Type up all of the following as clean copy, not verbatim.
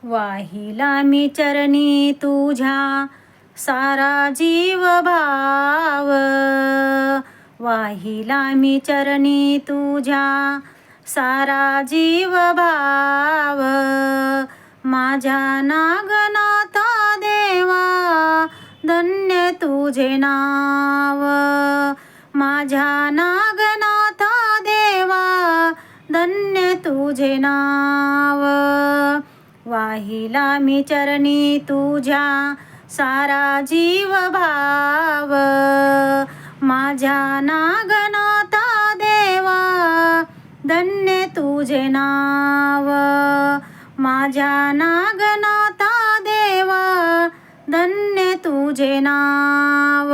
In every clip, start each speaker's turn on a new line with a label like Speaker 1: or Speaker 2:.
Speaker 1: वाहिला मी चरणी तुझ्या सारा जीव भाव, वाहिला मी चरणी तुझ्या सारा जीव भाव. माझ्या नागनाथा देवा धन्य तुझे नाव, माझ्या नागनाथा देवा धन्य तुझे नाव. वाहिला मी चरणी तुझ्या सारा जीव भाव, माझ्या नागनाथा देवा धन्य तुझे नाव, माझ्या नागनाथा देवा धन्य तुझे नाव.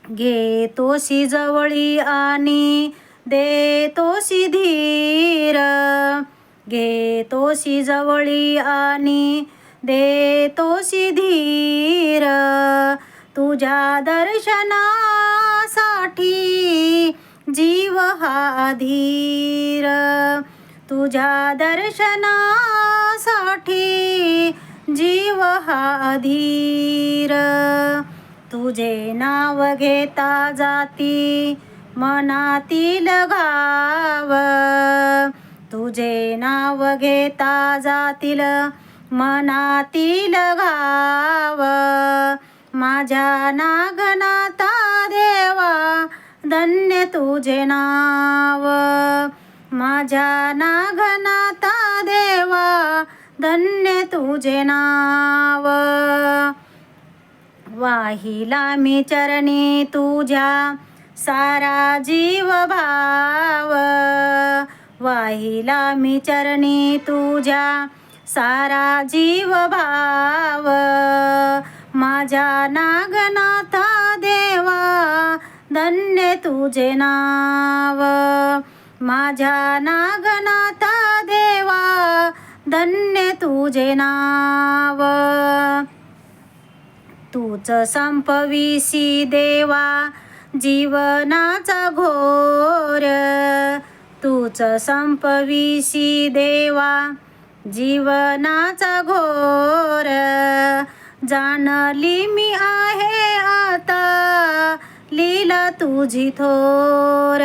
Speaker 1: घेतोसी जवळी आणि देतोसी धीर, घेतोसी जवळी आणि देतोसी धीर. तुझ्या दर्शनासाठी जीव हा धीर, तुझ्या दर्शनासाठी जीव हा धीर. तुझे नाव घेता जाती मनातील घाव, तुझे नाव घेता जातील मनातील घाव. माझ्या नागनाथा देवा धन्य तुझे नाव, माझ्या नागनाथा देवा धन्य तुझे नाव. वाहिला मी चरणी तुझ्या सारा जीव भाव, वाहिला मी चरणी तुझ्या सारा जीव भाव. माझ्या नागनाथा देवा धन्य तुझे नाव, माझ्या नागनाथा देवा धन्य तुझे नाव. तूच संपविसी देवा जीवनाचा घोर, तूच संपविसी देवा जीवनाचा घोर. जाणली मी आहे आता लीला तुझी थोर,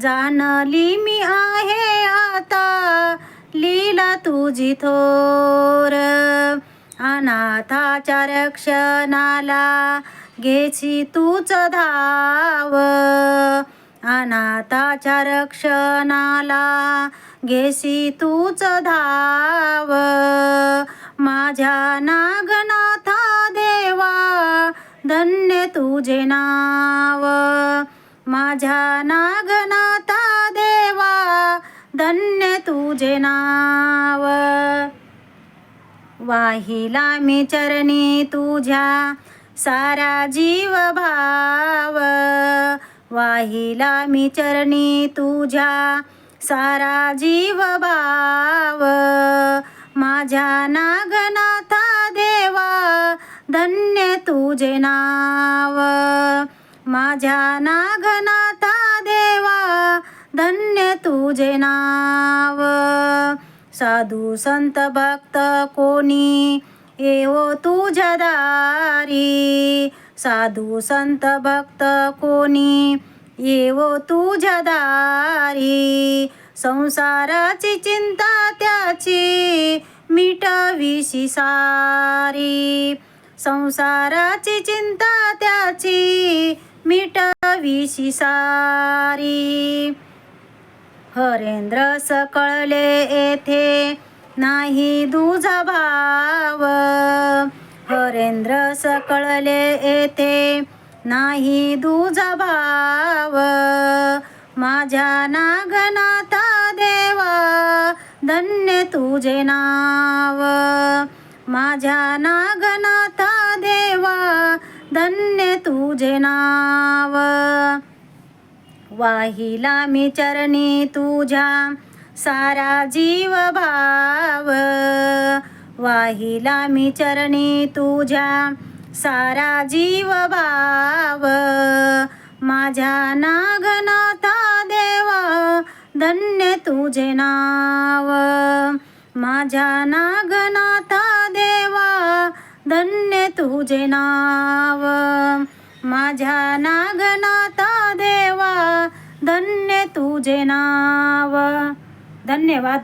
Speaker 1: जाणली मी आहे आता लीला तुझी थोर. अनाथाच्या रक्षणाला घेची तूच धाव, अनाथाच्या रक्षणाला घेसी तूच धाव. माझ्या नागनाथा देवा धन्य तुझे नाव, माझ्या नागनाथा देवा धन्य तुझे नाव. वाहिला मी चरणी तुझ्या सारा जीव भाव, वाहिला मी चरणी तुझ्या सारा जीव भाव. माझ्या नागनाथा देवा धन्य तुझे नाव, माझ्या नागनाथा देवा धन्य तुझे नाव. साधू संत भक्त कोणी येवो तुझ्या दारी, साधू संत भक्त कोणी येवो तुझ्या दारी. संसाराची चिंता त्याची मिटविशी सारी, संसाराची चिंता त्याची मिटविशी सारी. हरेंद्र सकळले येथे नाही दुजा भाव, हरेंद्र सकळले येथे नाही दुजा भाव. माझ्या नागनाथा देवा धन्य तुझे नाव, माझ्या नागनाथा देवा धन्य तुझे नाव. वाहिला मी चरणी तुझ्या सारा जीव भाव, वाहिला मी चरणी तुझ्या सारा जीव भाव. माझ्या नागनाथा देवा धन्य तुझे नाव, माझ्या नागनाथा देवा धन्य तुझे नाव, माझ्या नागनाथा देवा धन्य तुझे नाव. धन्यवाद.